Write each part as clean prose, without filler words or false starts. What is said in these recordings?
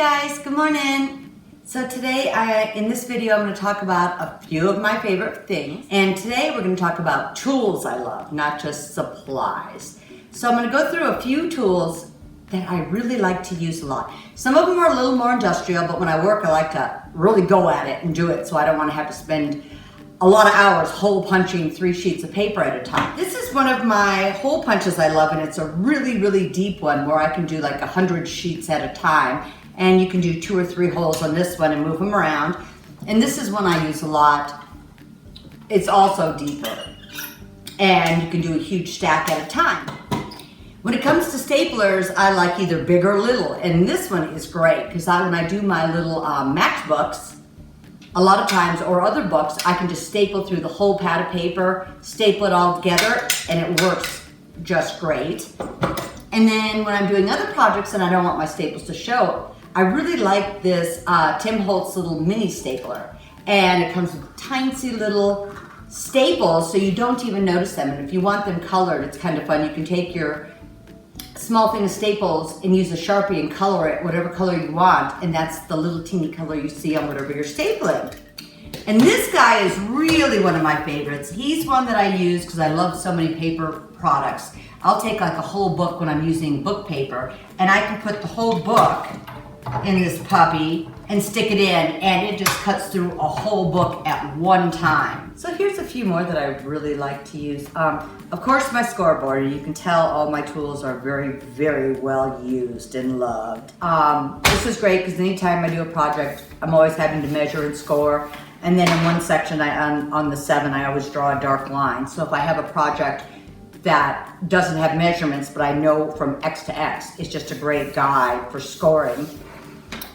guys, good morning. So today, in this video, I'm going to talk about a few of my favorite things. And today we're going to talk about tools I love, not just supplies. So I'm going to go through a few tools that I really like to use a lot. Some of them are a little more industrial, but when I work, I like to really go at it and do it, so I don't want to have to spend a lot of hours hole punching 3 sheets of paper at a time. This is one of my hole punches I love, and it's a really, really deep one where I can do like 100 sheets at a time. And you can do 2 or 3 holes on this one and move them around. And this is one I use a lot. It's also deeper. And you can do a huge stack at a time. When it comes to staplers, I like either big or little. And this one is great because when I do my little matchbooks, a lot of times, or other books, I can just staple through the whole pad of paper, staple it all together, and it works just great. And then when I'm doing other projects and I don't want my staples to show, I really like this Tim Holtz little mini stapler. And it comes with tiny little staples so you don't even notice them. And if you want them colored, it's kind of fun. You can take your small thing of staples and use a Sharpie and color it whatever color you want, and that's the little teeny color you see on whatever you're stapling. And this guy is really one of my favorites. He's one that I use because I love so many paper products. I'll take like a whole book when I'm using book paper, and I can put the whole book in this puppy and stick it in, and it just cuts through a whole book at one time. So here's a few more that I really like to use. Of course, my scoreboard, and you can tell all my tools are very, very well used and loved. This is great because anytime I do a project, I'm always having to measure and score. And then in one section, on the 7, I always draw a dark line. So if I have a project that doesn't have measurements, but I know from X to X, it's just a great guide for scoring.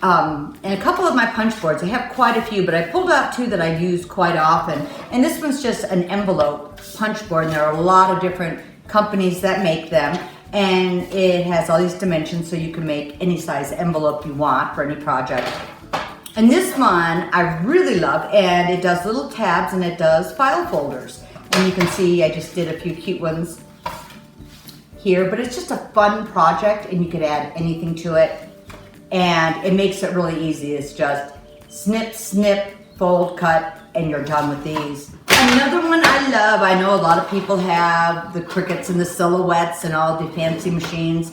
And a couple of my punch boards, I have quite a few, but I pulled out 2 that I use quite often. And this one's just an envelope punch board, and there are a lot of different companies that make them. And it has all these dimensions, so you can make any size envelope you want for any project. And this one I really love, and it does little tabs and it does file folders. And you can see I just did a few cute ones here, but it's just a fun project and you could add anything to it. And it makes it really easy. It's just snip, snip, fold, cut, and you're done with these. Another one I love, I know a lot of people have the Cricuts and the Silhouettes and all the fancy machines.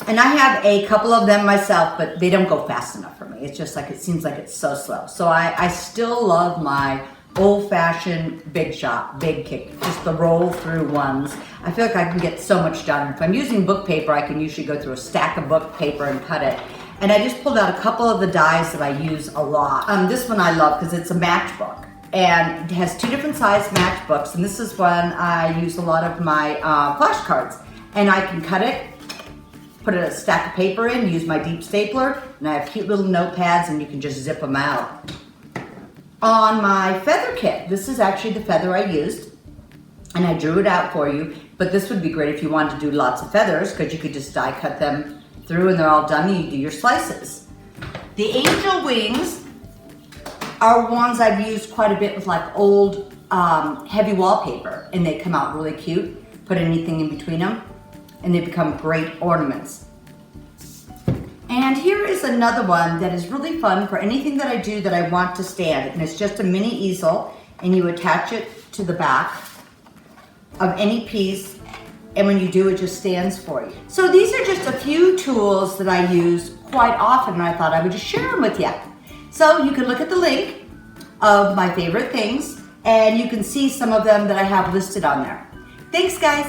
And I have a couple of them myself, but they don't go fast enough for me. It's just like, it seems like it's so slow. So I still love my old-fashioned Big Shot, Big Kick, just the roll-through ones. I feel like I can get so much done. If I'm using book paper, I can usually go through a stack of book paper and cut it. And I just pulled out a couple of the dies that I use a lot. This one I love because it's a matchbook. And it has 2 different size matchbooks. And this is one I use a lot of my flashcards. And I can cut it, put a stack of paper in, use my deep stapler, and I have cute little notepads, and you can just zip them out. On my feather kit, this is actually the feather I used, and I drew it out for you, but this would be great if you wanted to do lots of feathers because you could just die cut them through and they're all done and you do your slices. The angel wings are ones I've used quite a bit with like old heavy wallpaper, and they come out really cute. Put anything in between them and they become great ornaments. And here is another one that is really fun for anything that I do that I want to stand. And it's just a mini easel, and you attach it to the back of any piece, and when you do, it just stands for you. So these are just a few tools that I use quite often, and I thought I would just share them with you. So you can look at the link of my favorite things, and you can see some of them that I have listed on there. Thanks, guys.